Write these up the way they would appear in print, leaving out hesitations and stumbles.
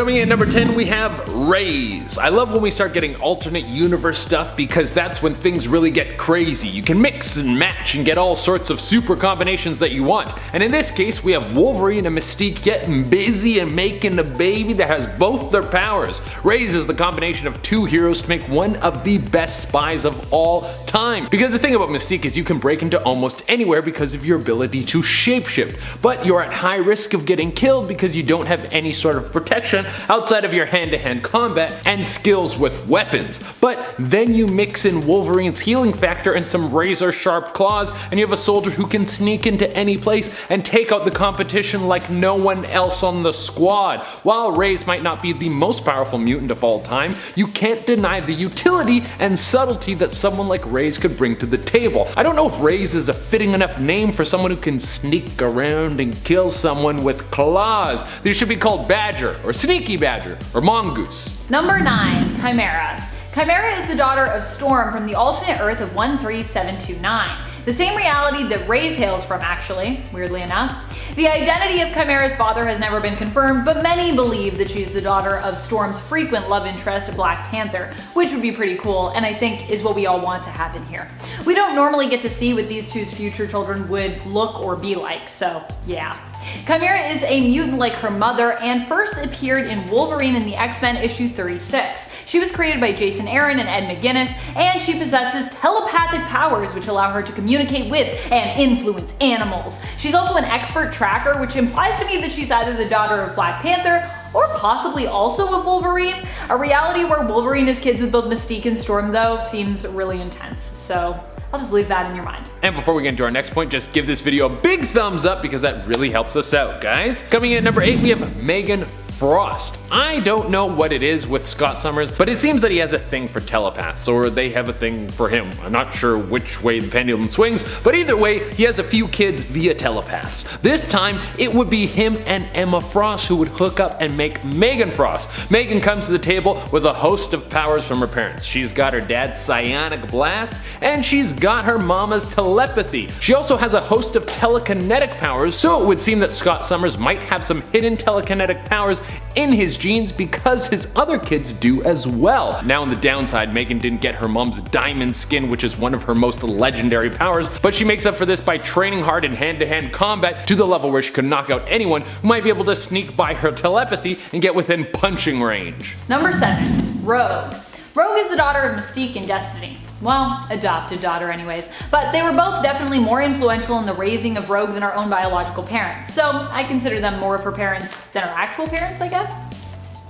Coming in at number 10, we have Rays. I love when we start getting alternate universe stuff because that's when things really get crazy. You can mix and match and get all sorts of super combinations that you want. And in this case, we have Wolverine and Mystique getting busy and making a baby that has both their powers. Rays is the combination of two heroes to make one of the best spies of all time. Because the thing about Mystique is you can break into almost anywhere because of your ability to shapeshift, but you're at high risk of getting killed because you don't have any sort of protection outside of your hand-to-hand combat and skills with weapons. But then you mix in Wolverine's healing factor and some razor sharp claws, and you have a soldier who can sneak into any place and take out the competition like no one else on the squad. While Rays might not be the most powerful mutant of all time, you can't deny the utility and subtlety that someone like Rays could bring to the table. I don't know if Rays is a fitting enough name for someone who can sneak around and kill someone with claws. They should be called Badger, or Sneaky Badger, or Mongoose. Number 9. Chimera. Chimera is the daughter of Storm from the alternate Earth of 13729. The same reality that Rays hails from, actually, weirdly enough. The identity of Chimera's father has never been confirmed, but many believe that she's the daughter of Storm's frequent love interest, Black Panther, which would be pretty cool, and I think is what we all want to happen here. We don't normally get to see what these two's future children would look or be like, so yeah. Chimera is a mutant like her mother and first appeared in Wolverine in the X-Men issue 36. She was created by Jason Aaron and Ed McGuinness, and she possesses telepathic powers which allow her to communicate with and influence animals. She's also an expert tracker, which implies to me that she's either the daughter of Black Panther or possibly also of Wolverine. A reality where Wolverine is kids with both Mystique and Storm, though, seems really intense, so I'll just leave that in your mind. And before we get into our next point, just give this video a big thumbs up because that really helps us out, guys. Coming in at number 8, we have Megan Frost. I don't know what it is with Scott Summers, but it seems that he has a thing for telepaths, or they have a thing for him. I'm not sure which way the pendulum swings, but either way, he has a few kids via telepaths. This time, it would be him and Emma Frost who would hook up and make Megan Frost. Megan comes to the table with a host of powers from her parents. She's got her dad's psionic blast, and she's got her mama's telepathy. She also has a host of telekinetic powers, so it would seem that Scott Summers might have some hidden telekinetic powers in his genes because his other kids do as well. Now on the downside, Megan didn't get her mom's diamond skin, which is one of her most legendary powers, but she makes up for this by training hard in hand-to-hand combat to the level where she could knock out anyone who might be able to sneak by her telepathy and get within punching range. Number 7. Rogue. Rogue is the daughter of Mystique and Destiny. Well, adopted daughter anyways, but they were both definitely more influential in the raising of Rogue than our own biological parents, so I consider them more of her parents than her actual parents, I guess?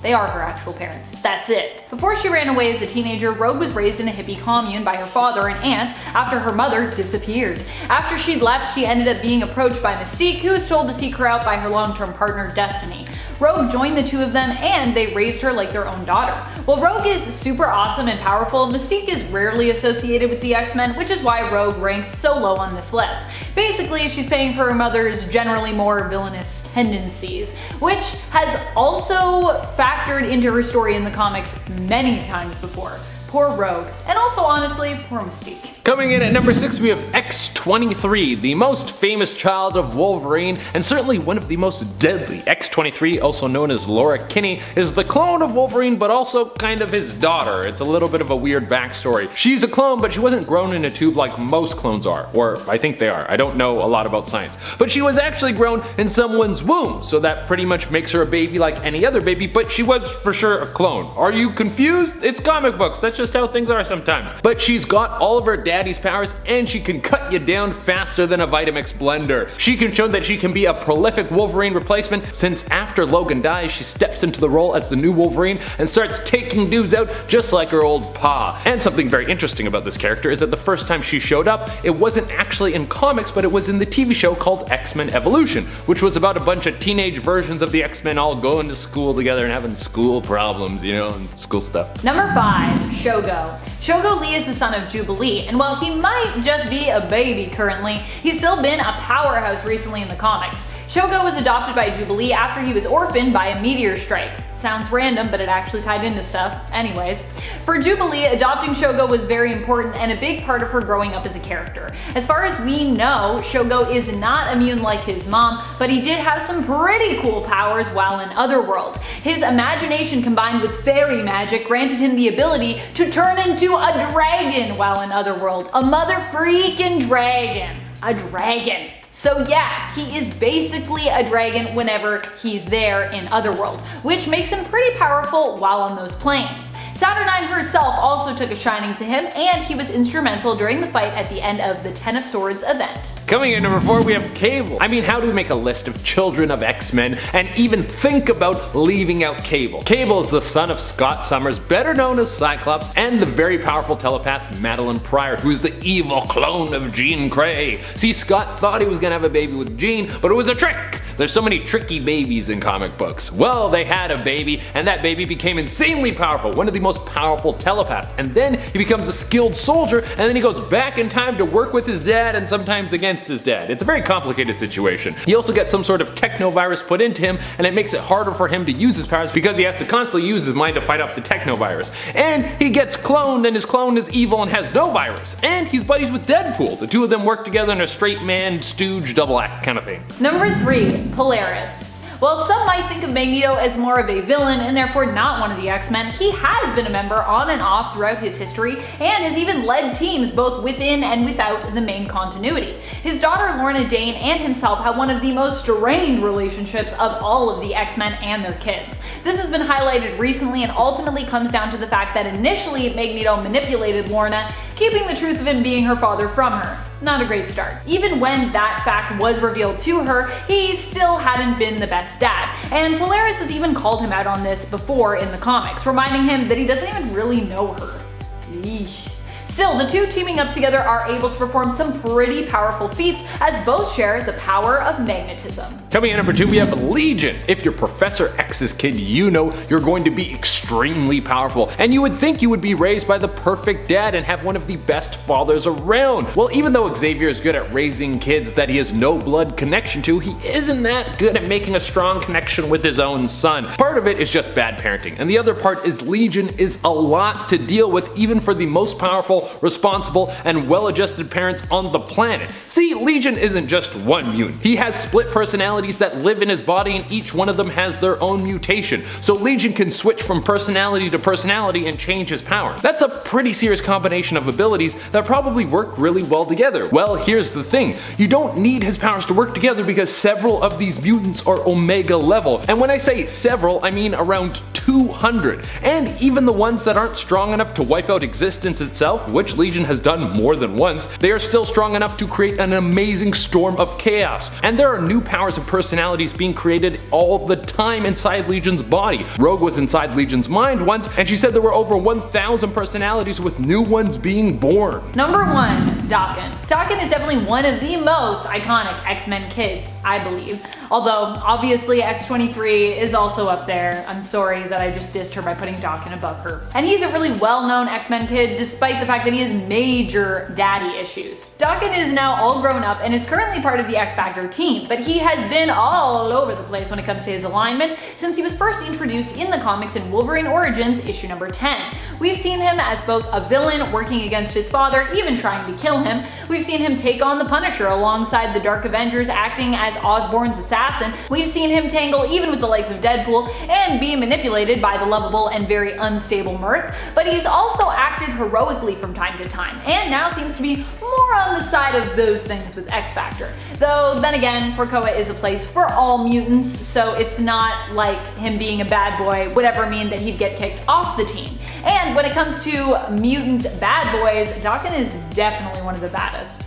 They are her actual parents. That's it. Before she ran away as a teenager, Rogue was raised in a hippie commune by her father and aunt after her mother disappeared. After she'd left, she ended up being approached by Mystique, who was told to seek her out by her long-term partner, Destiny. Rogue joined the two of them and they raised her like their own daughter. While Rogue is super awesome and powerful, Mystique is rarely associated with the X-Men, which is why Rogue ranks so low on this list. Basically, she's paying for her mother's generally more villainous tendencies, which has also factored into her story in the comics many times before. Poor Rogue, and also honestly, poor Mystique. Coming in at number 6, we have X-23, the most famous child of Wolverine, and certainly one of the most deadly. X-23, also known as Laura Kinney, is the clone of Wolverine, but also kind of his daughter. It's a little bit of a weird backstory. She's a clone, but she wasn't grown in a tube like most clones are, or I think they are. I don't know a lot about science. But she was actually grown in someone's womb, so that pretty much makes her a baby like any other baby, but she was for sure a clone. Are you confused? It's comic books, that's just how things are sometimes. But she's got all of her daddy's powers, and she can cut you down faster than a Vitamix blender. She can show that she can be a prolific Wolverine replacement, since after Logan dies, she steps into the role as the new Wolverine and starts taking dudes out just like her old pa. And something very interesting about this character is that the first time she showed up, it wasn't actually in comics, but it was in the TV show called X-Men Evolution, which was about a bunch of teenage versions of the X-Men all going to school together and having school problems, you know, and school stuff. Number 5. Shogo. Shogo Lee is the son of Jubilee, and while he might just be a baby currently, he's still been a powerhouse recently in the comics. Shogo was adopted by Jubilee after he was orphaned by a meteor strike. Sounds random, but it actually tied into stuff. Anyways, for Jubilee, adopting Shogo was very important and a big part of her growing up as a character. As far as we know, Shogo is not immune like his mom, but he did have some pretty cool powers while in Otherworld. His imagination combined with fairy magic granted him the ability to turn into a dragon while in Otherworld. A mother freaking dragon. A dragon. So yeah, he is basically a dragon whenever he's there in Otherworld, which makes him pretty powerful while on those planes. Saturnine herself also took a shining to him, and he was instrumental during the fight at the end of the Ten of Swords event. Coming in number 4, we have Cable. I mean, how do we make a list of children of X-Men and even think about leaving out Cable? Cable is the son of Scott Summers, better known as Cyclops, and the very powerful telepath Madeline Pryor, who's the evil clone of Jean Grey. See, Scott thought he was gonna have a baby with Jean, but it was a trick! There's so many tricky babies in comic books. Well, they had a baby, and that baby became insanely powerful, one of the most powerful telepaths, and then he becomes a skilled soldier, and then he goes back in time to work with his dad and sometimes against his dad. It's a very complicated situation. He also gets some sort of technovirus put into him, and it makes it harder for him to use his powers because he has to constantly use his mind to fight off the technovirus. And he gets cloned, and his clone is evil and has no virus. And he's buddies with Deadpool. The two of them work together in a straight man stooge double act kind of thing. Number 3, Polaris. While some might think of Magneto as more of a villain and therefore not one of the X-Men, he has been a member on and off throughout his history and has even led teams both within and without the main continuity. His daughter Lorna Dane and himself have one of the most strained relationships of all of the X-Men and their kids. This has been highlighted recently and ultimately comes down to the fact that initially Magneto manipulated Lorna, keeping the truth of him being her father from her. Not a great start. Even when that fact was revealed to her, he still hadn't been the best dad. And Polaris has even called him out on this before in the comics, reminding him that he doesn't even really know her. Yeesh. Still, the two teaming up together are able to perform some pretty powerful feats as both share the power of magnetism. Coming in number 2, we have Legion. If you're Professor X's kid, you know you're going to be extremely powerful, and you would think you would be raised by the perfect dad and have one of the best fathers around. Well, even though Xavier is good at raising kids that he has no blood connection to, he isn't that good at making a strong connection with his own son. Part of it is just bad parenting, and the other part is Legion is a lot to deal with even for the most powerful, responsible, and well-adjusted parents on the planet. See, Legion isn't just one mutant. He has split personalities that live in his body, and each one of them has their own mutation. So Legion can switch from personality to personality and change his power. That's a pretty serious combination of abilities that probably work really well together. Well, here's the thing. You don't need his powers to work together because several of these mutants are Omega level. And when I say several, I mean around 200. And even the ones that aren't strong enough to wipe out existence itself, which Legion has done more than once, they are still strong enough to create an amazing storm of chaos. And there are new powers and personalities being created all the time inside Legion's body. Rogue was inside Legion's mind once, and she said there were over 1,000 personalities with new ones being born. Number 1, Daken. Daken is definitely one of the most iconic X-Men kids, I believe. Although, obviously, X-23 is also up there. I'm sorry that I just dissed her by putting Daken above her. And he's a really well-known X-Men kid, despite the fact that he has major daddy issues. Daken is now all grown up and is currently part of the X-Factor team, but he has been all over the place when it comes to his alignment since he was first introduced in the comics in Wolverine Origins issue number 10. We've seen him as both a villain working against his father, even trying to kill him. We've seen him take on the Punisher alongside the Dark Avengers, acting as Osborn's assassin. We've seen him tangle even with the likes of Deadpool and be manipulated by the lovable and very unstable Mirth, but he's also acted heroically from time to time, and now seems to be more on the side of those things with X-Factor. Though, then again, Krakoa is a place for all mutants, so it's not like him being a bad boy would ever mean that he'd get kicked off the team. And when it comes to mutant bad boys, Daken is definitely one of the baddest.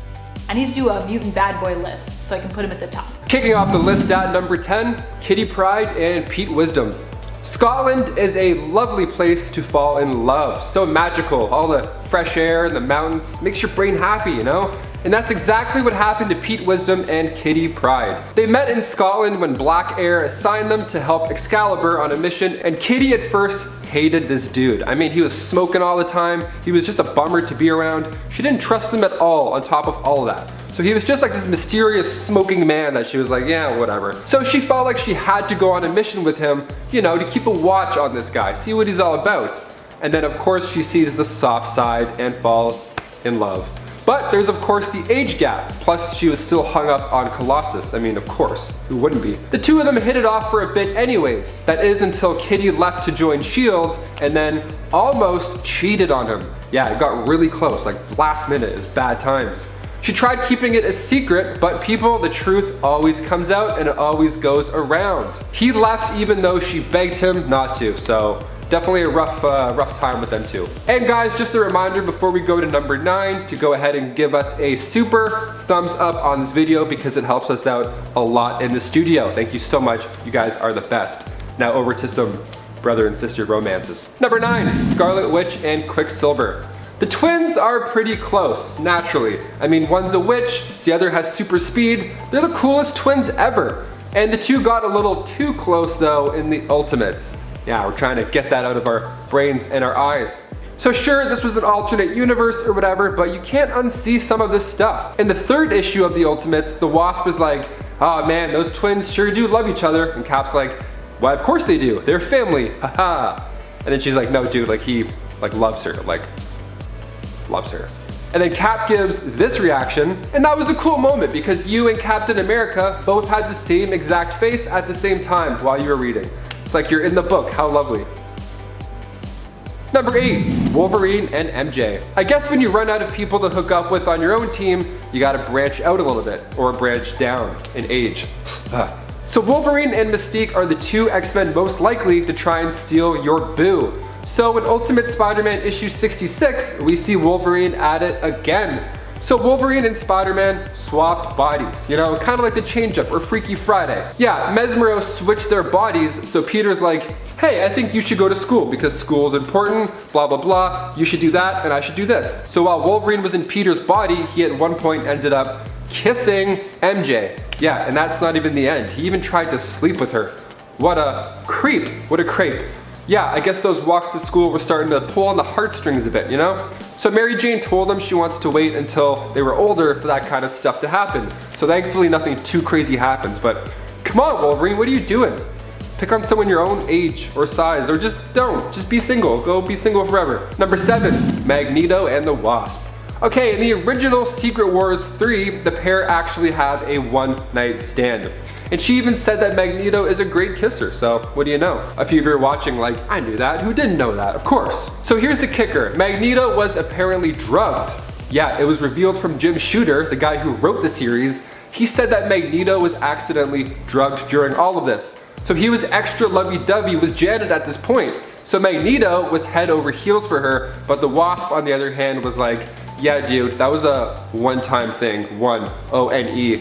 I need to do a mutant bad boy list so I can put him at the top. Kicking off the list at number 10, Kitty Pryde and Pete Wisdom. Scotland is a lovely place to fall in love. So magical, all the fresh air and the mountains makes your brain happy, you know? And that's exactly what happened to Pete Wisdom and Kitty Pryde. They met in Scotland when Black Air assigned them to help Excalibur on a mission, and Kitty at first hated this dude. I mean, he was smoking all the time, he was just a bummer to be around. She didn't trust him at all on top of all of that. So he was just like this mysterious smoking man that she was like, yeah, whatever. So she felt like she had to go on a mission with him, you know, to keep a watch on this guy, see what he's all about. And then of course she sees the soft side and falls in love. But there's of course the age gap, plus she was still hung up on Colossus. I mean, of course, who wouldn't be? The two of them hit it off for a bit anyways. That is until Kitty left to join S.H.I.E.L.D. and then almost cheated on him. Yeah, it got really close, like last minute, it was bad times. She tried keeping it a secret, but people, the truth always comes out and it always goes around. He left even though she begged him not to, so definitely a rough time with them too. And guys, just a reminder before we go to number 9 to go ahead and give us a super thumbs up on this video because it helps us out a lot in the studio. Thank you so much. You guys are the best. Now over to some brother and sister romances. Number 9, Scarlet Witch and Quicksilver. The twins are pretty close, naturally. I mean, one's a witch, the other has super speed. They're the coolest twins ever. And the two got a little too close though in the Ultimates. Yeah, we're trying to get that out of our brains and our eyes. So sure, this was an alternate universe or whatever, but you can't unsee some of this stuff. In the 3rd issue of the Ultimates, the Wasp is like, oh man, those twins sure do love each other. And Cap's like, why of course they do, they're family, haha. And then she's like, no dude, like he loves her, loves her. And then Cap gives this reaction, and that was a cool moment because you and Captain America both had the same exact face at the same time while you were reading. It's like you're in the book, how lovely. Number 8, Wolverine and MJ. I guess when you run out of people to hook up with on your own team, you gotta branch out a little bit, or branch down in age. So Wolverine and Mystique are the two X-Men most likely to try and steal your boo. So in Ultimate Spider-Man issue 66, we see Wolverine at it again. So Wolverine and Spider-Man swapped bodies, you know, kind of like the Change-Up or Freaky Friday. Yeah, Mesmero switched their bodies, so Peter's like, hey, I think you should go to school because school is important, blah, blah, blah. You should do that and I should do this. So while Wolverine was in Peter's body, he at one point ended up kissing MJ. Yeah, and that's not even the end. He even tried to sleep with her. What a creep, what a creep. Yeah, I guess those walks to school were starting to pull on the heartstrings a bit, you know? So Mary Jane told them she wants to wait until they were older for that kind of stuff to happen. So thankfully nothing too crazy happens, but come on Wolverine, what are you doing? Pick on someone your own age or size, or just don't, just be single, go be single forever. Number 7, Magneto and the Wasp. Okay, in the original Secret Wars 3, the pair actually have a one-night stand. And she even said that Magneto is a great kisser, so what do you know? A few of you are watching like, I knew that, who didn't know that? Of course. So here's the kicker, Magneto was apparently drugged. Yeah, it was revealed from Jim Shooter, the guy who wrote the series. He said that Magneto was accidentally drugged during all of this. So he was extra lovey-dovey with Janet at this point. So Magneto was head over heels for her, but the Wasp on the other hand was like, yeah dude, that was a one-time thing, one-O-N-E.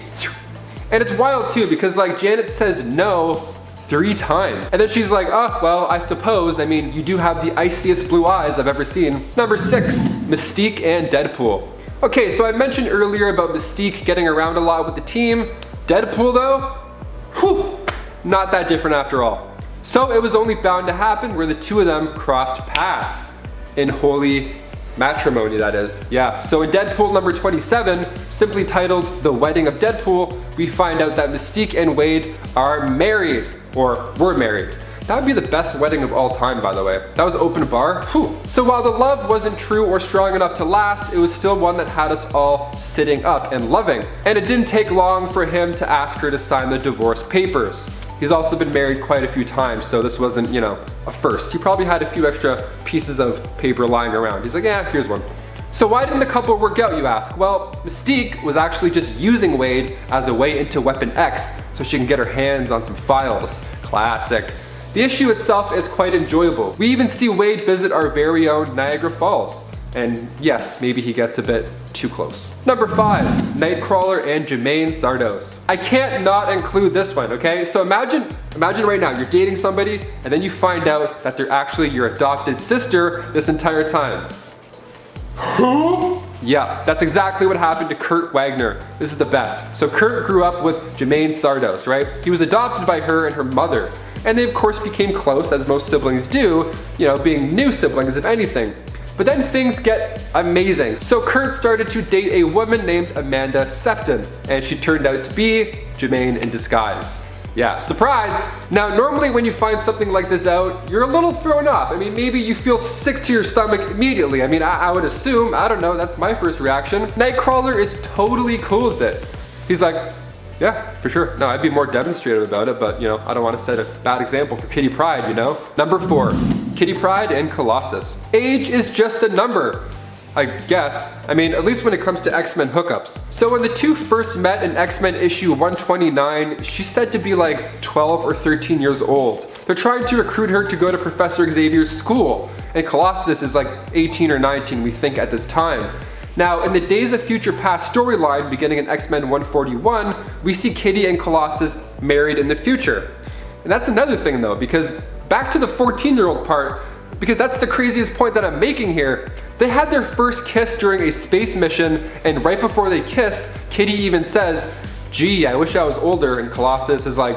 And it's wild too because like Janet says no 3 times. And then she's like, oh, well, I suppose, I mean, you do have the iciest blue eyes I've ever seen. Number 6, Mystique and Deadpool. Okay, so I mentioned earlier about Mystique getting around a lot with the team. Deadpool though, whew, not that different after all. So it was only bound to happen where the two of them crossed paths in holy matrimony, that is. Yeah, so in Deadpool number 27, simply titled The Wedding of Deadpool, we find out that Mystique and Wade are married, or were married. That would be the best wedding of all time, by the way. That was open bar. Whew. So while the love wasn't true or strong enough to last, it was still one that had us all sitting up and loving. And it didn't take long for him to ask her to sign the divorce papers. He's also been married quite a few times, so this wasn't, you know, a first. He probably had a few extra pieces of paper lying around. He's like, yeah, here's one. So why didn't the couple work out, you ask? Well, Mystique was actually just using Wade as a way into Weapon X so she can get her hands on some files. Classic. The issue itself is quite enjoyable. We even see Wade visit our very own Niagara Falls. And yes, maybe he gets a bit too close. Number 5, Nightcrawler and Jermaine Sardos. I can't not include this one, okay? So imagine right now, you're dating somebody and then you find out that they're actually your adopted sister this entire time. Who? Yeah, that's exactly what happened to Kurt Wagner. This is the best. So Kurt grew up with Jermaine Sardos, right? He was adopted by her and her mother. And they of course became close, as most siblings do, you know, being new siblings if anything. But then things get amazing. So Kurt started to date a woman named Amanda Sefton, and she turned out to be Jermaine in disguise. Yeah, surprise! Now, normally when you find something like this out, you're a little thrown off. I mean, maybe you feel sick to your stomach immediately. I mean, I would assume, I don't know, that's my first reaction. Nightcrawler is totally cool with it. He's like, yeah, for sure. No, I'd be more demonstrative about it, but you know, I don't want to set a bad example for Kitty Pryde, you know? Number 4, Kitty Pryde and Colossus. Age is just a number, I guess. I mean, at least when it comes to X-Men hookups. So when the two first met in X-Men issue 129, she's said to be like 12 or 13 years old. They're trying to recruit her to go to Professor Xavier's school, and Colossus is like 18 or 19, we think, at this time. Now, in the Days of Future Past storyline, beginning in X-Men 141, we see Kitty and Colossus married in the future. And that's another thing though, because back to the 14-year-old part, because that's the craziest point that I'm making here. They had their first kiss during a space mission, and right before they kiss, Kitty even says, gee, I wish I was older, and Colossus is like,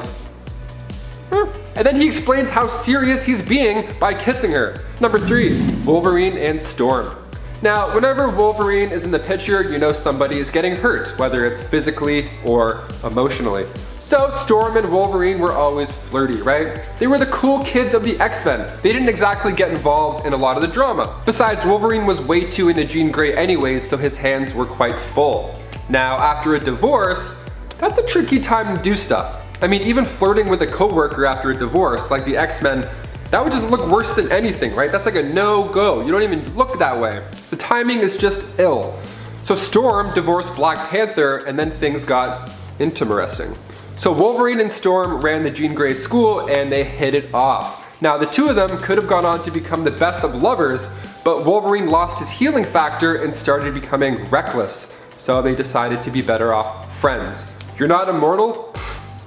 and then he explains how serious he's being by kissing her. Number 3, Wolverine and Storm. Now, whenever Wolverine is in the picture, you know somebody is getting hurt, whether it's physically or emotionally. So Storm and Wolverine were always flirty, right? They were the cool kids of the X-Men. They didn't exactly get involved in a lot of the drama. Besides, Wolverine was way too into Jean Grey anyways, so his hands were quite full. Now, after a divorce, that's a tricky time to do stuff. I mean, even flirting with a coworker after a divorce, like the X-Men, that would just look worse than anything, right? That's like a no-go. You don't even look that way. The timing is just ill. So Storm divorced Black Panther, and then things got interesting. So Wolverine and Storm ran the Jean Grey school, and they hit it off. Now, the two of them could have gone on to become the best of lovers, but Wolverine lost his healing factor and started becoming reckless. So they decided to be better off friends. You're not immortal?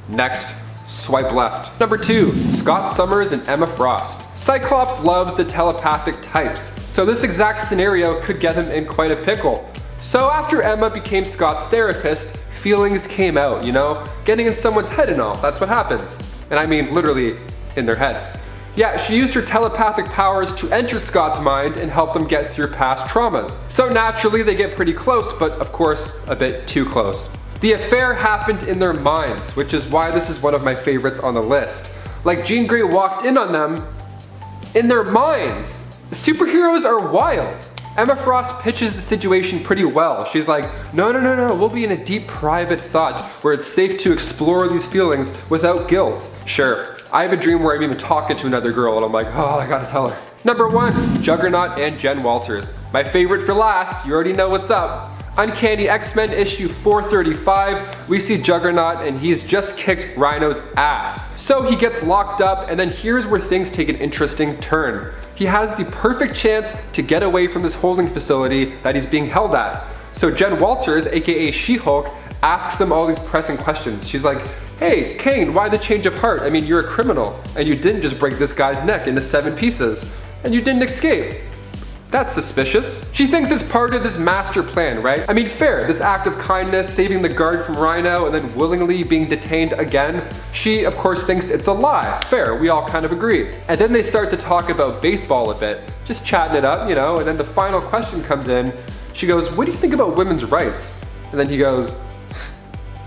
Next. Swipe left. Number 2, Scott Summers and Emma Frost. Cyclops loves the telepathic types, so this exact scenario could get him in quite a pickle. So after Emma became Scott's therapist, feelings came out, you know? Getting in someone's head and all, that's what happens. And I mean literally in their head. Yeah, she used her telepathic powers to enter Scott's mind and help them get through past traumas. So naturally they get pretty close, but of course a bit too close. The affair happened in their minds, which is why this is one of my favorites on the list. Like Jean Grey walked in on them in their minds. Superheroes are wild. Emma Frost pitches the situation pretty well. She's like, no, we'll be in a deep private thought where it's safe to explore these feelings without guilt. Sure, I have a dream where I'm even talking to another girl and I'm like, oh, I gotta tell her. Number 1, Juggernaut and Jen Walters. My favorite for last, you already know what's up. Uncanny X-Men issue 435, we see Juggernaut and he's just kicked Rhino's ass. So he gets locked up, and then here's where things take an interesting turn. He has the perfect chance to get away from this holding facility that he's being held at. So Jen Walters, aka She-Hulk, asks him all these pressing questions. She's like, hey, Kane, why the change of heart? I mean, you're a criminal, and you didn't just break this guy's neck into 7 pieces, and you didn't escape. That's suspicious. She thinks it's part of this master plan, right? I mean, fair, this act of kindness, saving the guard from Rhino and then willingly being detained again. She, of course, thinks it's a lie. Fair, we all kind of agree. And then they start to talk about baseball a bit, just chatting it up, you know, and then the final question comes in. She goes, what do you think about women's rights? And then he goes,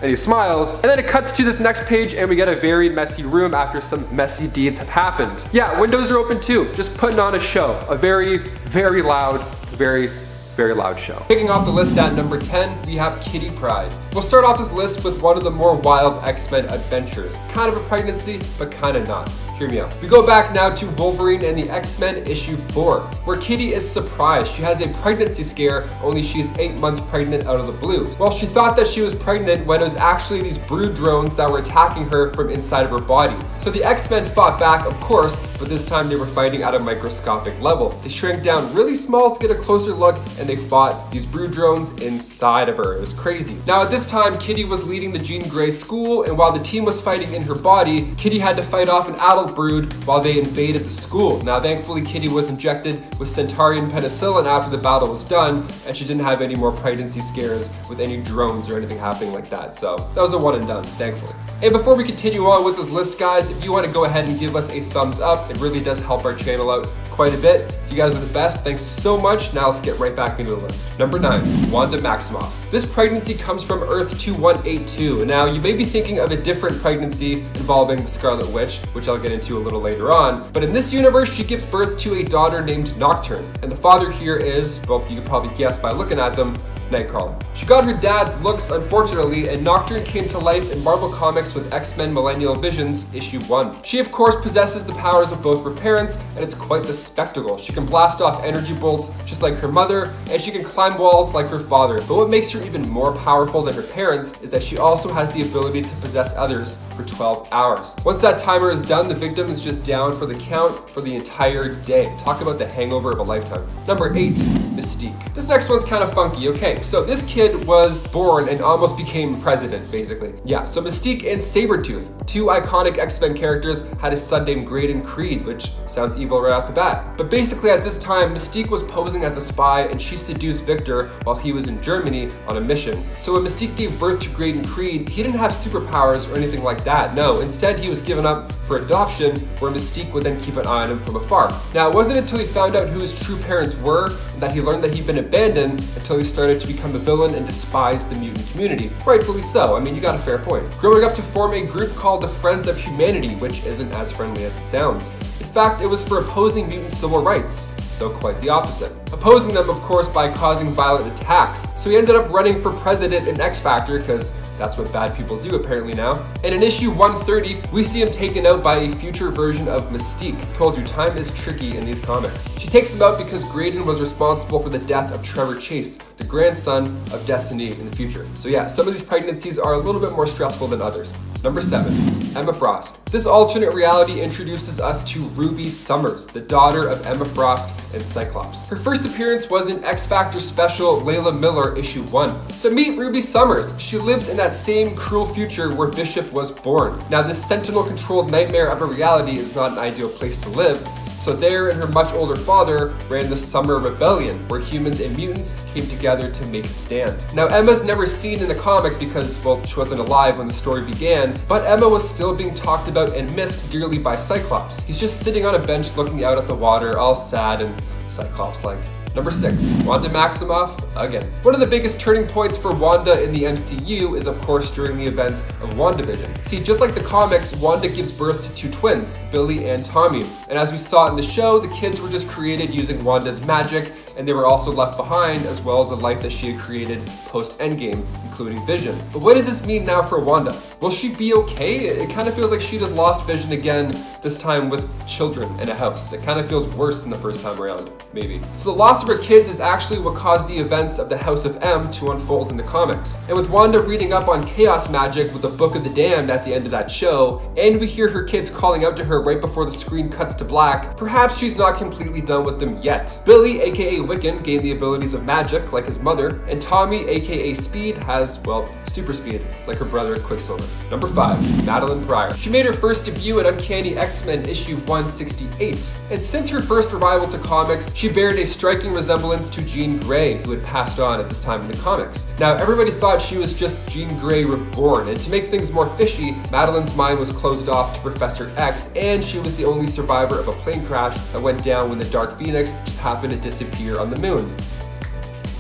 and he smiles, and then it cuts to this next page and we get a very messy room after some messy deeds have happened. Yeah, windows are open too, just putting on a show. A very, very loud, very loud show. Kicking off the list at number 10, we have Kitty Pryde. We'll start off this list with one of the more wild X-Men adventures. It's kind of a pregnancy, but kind of not. Hear me out. We go back now to Wolverine and the X-Men issue 4, where Kitty is surprised. She has a pregnancy scare, only she's 8 months pregnant out of the blue. Well, she thought that she was pregnant when it was actually these brood drones that were attacking her from inside of her body. So the X-Men fought back, of course, but this time they were fighting at a microscopic level. They shrank down really small to get a closer look, and they fought these brood drones inside of her. It was crazy. Now at this time, Kitty was leading the Jean Grey school, and while the team was fighting in her body, Kitty had to fight off an adult brood while they invaded the school. Now thankfully, Kitty was injected with Centaurian penicillin after the battle was done, and she didn't have any more pregnancy scares with any drones or anything happening like that. So that was a one and done, thankfully. And before we continue on with this list, guys, if you want to go ahead and give us a thumbs up, it really does help our channel out quite a bit. You guys are the best. Thanks so much. Now let's get right back into the list. Number 9, Wanda Maximoff. This pregnancy comes from Earth 2182. Now, you may be thinking of a different pregnancy involving the Scarlet Witch, which I'll get into a little later on. But in this universe, she gives birth to a daughter named Nocturne. And the father here is, well, you could probably guess by looking at them, Nightcrawler. She got her dad's looks, unfortunately, and Nocturne came to life in Marvel Comics with X-Men Millennial Visions, issue 1. She, of course, possesses the powers of both her parents, and it's quite the spectacle. She can blast off energy bolts just like her mother, and she can climb walls like her father. But what makes her even more powerful than her parents is that she also has the ability to possess others for 12 hours. Once that timer is done, the victim is just down for the count for the entire day. Talk about the hangover of a lifetime. Number 8, Mystique. This next one's kind of funky. Okay, so this kid was born and almost became president, basically. Yeah, so Mystique and Sabretooth, 2 iconic X-Men characters, had a son named Graydon Creed, which sounds evil right off the bat. But basically at this time, Mystique was posing as a spy and she seduced Victor while he was in Germany on a mission. So when Mystique gave birth to Graydon Creed, he didn't have superpowers or anything like that. No, instead he was given up for adoption, where Mystique would then keep an eye on him from afar. Now, it wasn't until he found out who his true parents were and that he learned that he'd been abandoned until he started to become a villain and despise the mutant community. Rightfully so. I mean, you got a fair point. Growing up to form a group called the Friends of Humanity, which isn't as friendly as it sounds. In fact, it was for opposing mutant civil rights. So quite the opposite. Opposing them, of course, by causing violent attacks. So he ended up running for president in X Factor, because that's what bad people do apparently now. And in issue 130, we see him taken out by a future version of Mystique. Told you, time is tricky in these comics. She takes him out because Graydon was responsible for the death of Trevor Chase, the grandson of Destiny in the future. So yeah, some of these pregnancies are a little bit more stressful than others. Number 7, Emma Frost. This alternate reality introduces us to Ruby Summers, the daughter of Emma Frost and Cyclops. Her first appearance was in X Factor special Layla Miller issue 1. So meet Ruby Summers. She lives in that same cruel future where Bishop was born. Now, this Sentinel-controlled nightmare of a reality is not an ideal place to live. So there and her much older father ran the Summer Rebellion, where humans and mutants came together to make a stand. Now, Emma's never seen in the comic because, well, she wasn't alive when the story began, but Emma was still being talked about and missed dearly by Cyclops. He's just sitting on a bench looking out at the water, all sad and Cyclops-like. Number 6, Wanda Maximoff, again. One of the biggest turning points for Wanda in the MCU is, of course, during the events of WandaVision. See, just like the comics, Wanda gives birth to 2 twins, Billy and Tommy. And as we saw in the show, the kids were just created using Wanda's magic, and they were also left behind, as well as the life that she had created post-Endgame, including Vision. But what does this mean now for Wanda? Will she be okay? It kind of feels like she just lost Vision again, this time with children in a house. It kind of feels worse than the first time around, maybe. So the loss of her kids is actually what caused the events of the House of M to unfold in the comics. And with Wanda reading up on chaos magic with the Book of the Damned at the end of that show, and we hear her kids calling out to her right before the screen cuts to black, perhaps she's not completely done with them yet. Billy, aka Wiccan, gained the abilities of magic like his mother, and Tommy, aka Speed, has, well, super speed like her brother Quicksilver. Number 5, Madeline Pryor. She made her first debut in Uncanny X-Men issue 168, and since her first arrival to comics, she bared a striking resemblance to Jean Grey, who had passed on at this time in the comics. Now, everybody thought she was just Jean Grey reborn, and to make things more fishy, Madeline's mind was closed off to Professor X, and she was the only survivor of a plane crash that went down when the Dark Phoenix just happened to disappear on the moon.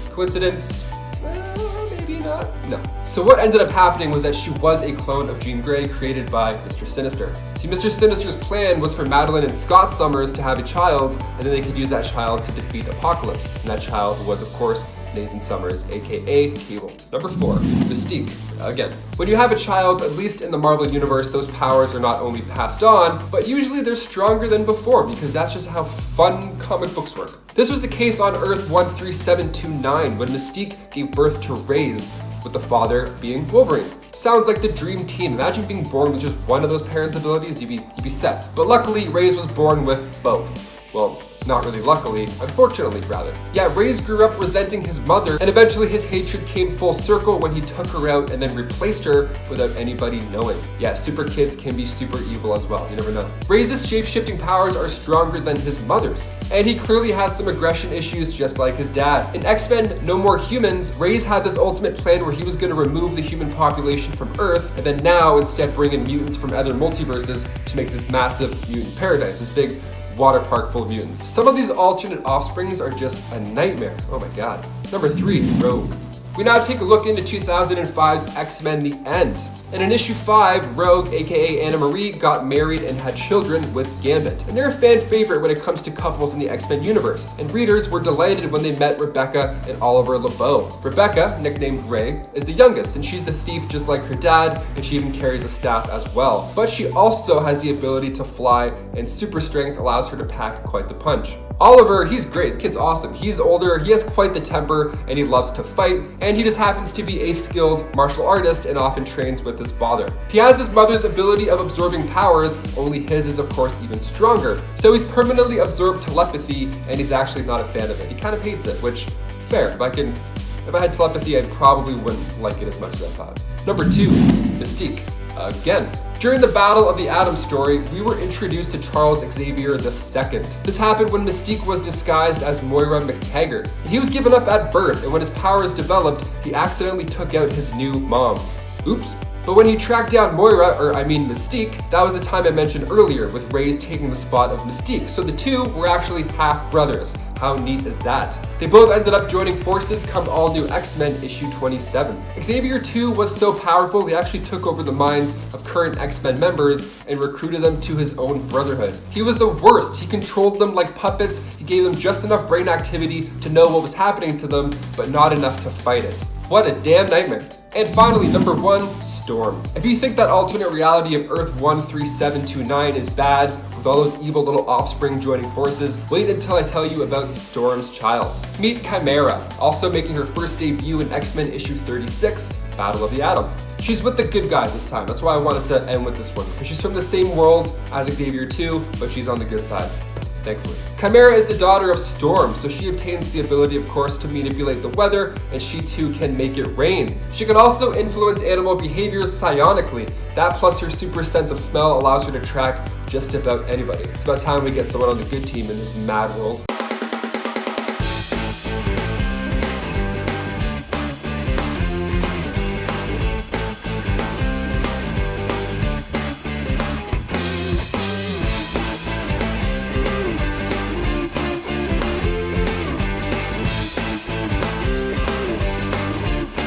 Coincidence? Maybe not. No. So what ended up happening was that she was a clone of Jean Grey created by Mr. Sinister. See, Mr. Sinister's plan was for Madeline and Scott Summers to have a child, and then they could use that child to defeat Apocalypse. And that child was, of course, Nathan Summers, aka Cable. Number 4, Mystique. Again, when you have a child, at least in the Marvel Universe, those powers are not only passed on, but usually they're stronger than before, because that's just how fun comic books work. This was the case on Earth 13729 when Mystique gave birth to Raze, with the father being Wolverine. Sounds like the dream team. Imagine being born with just one of those parents' abilities, you'd be set. But luckily, Raze was born with both. Well, Not really luckily, unfortunately rather. Yeah, Reyes grew up resenting his mother, and eventually his hatred came full circle when he took her out and then replaced her without anybody knowing. Yeah, super kids can be super evil as well, you never know. Reyes' shape-shifting powers are stronger than his mother's, and he clearly has some aggression issues just like his dad. In X-Men No More Humans, Reyes had this ultimate plan where he was going to remove the human population from Earth, and then now instead bring in mutants from other multiverses to make this massive mutant paradise, this big water park full of mutants. Some of these alternate offsprings are just a nightmare. Oh my god. Number 3, Rogue. We now take a look into 2005's X-Men The End. And in issue 5, Rogue, aka Anna Marie, got married and had children with Gambit. And they're a fan favorite when it comes to couples in the X-Men universe. And readers were delighted when they met Rebecca and Oliver LeBeau. Rebecca, nicknamed Ray, is the youngest, and she's a thief just like her dad, and she even carries a staff as well. But she also has the ability to fly, and super strength allows her to pack quite the punch. Oliver, he's great, the kid's awesome. He's older, he has quite the temper, and he loves to fight, and he just happens to be a skilled martial artist and often trains with his father. He has his mother's ability of absorbing powers, only his is of course even stronger. So he's permanently absorbed telepathy, and he's actually not a fan of it. He kind of hates it, which, fair. If I had telepathy, I probably wouldn't like it as much as I thought. Number 2, Mystique. Again. During the Battle of the Atom story, we were introduced to Charles Xavier II. This happened when Mystique was disguised as Moira McTaggart. He was given up at birth, and when his powers developed, he accidentally took out his new mom. Oops. But when he tracked down Mystique, that was the time I mentioned earlier, with Reyes taking the spot of Mystique. So the two were actually half brothers. How neat is that? They both ended up joining forces come All New X-Men issue 27. Xavier 2 was so powerful, he actually took over the minds of current X-Men members and recruited them to his own brotherhood. He was the worst. He controlled them like puppets. He gave them just enough brain activity to know what was happening to them, but not enough to fight it. What a damn nightmare. And finally, number 1, Storm. If you think that alternate reality of Earth 13729 is bad, with all those evil little offspring joining forces, wait until I tell you about Storm's child. Meet Chimera, also making her first debut in X-Men issue 36, Battle of the Atom. She's with the good guys this time, that's why I wanted to end with this one, because she's from the same world as Xavier 2, but she's on the good side. Thankfully. Chimera is the daughter of Storm, so she obtains the ability, of course, to manipulate the weather, and she too can make it rain. She can also influence animal behaviors psionically. That plus her super sense of smell allows her to track just about anybody. It's about time we get someone on the good team in this mad world.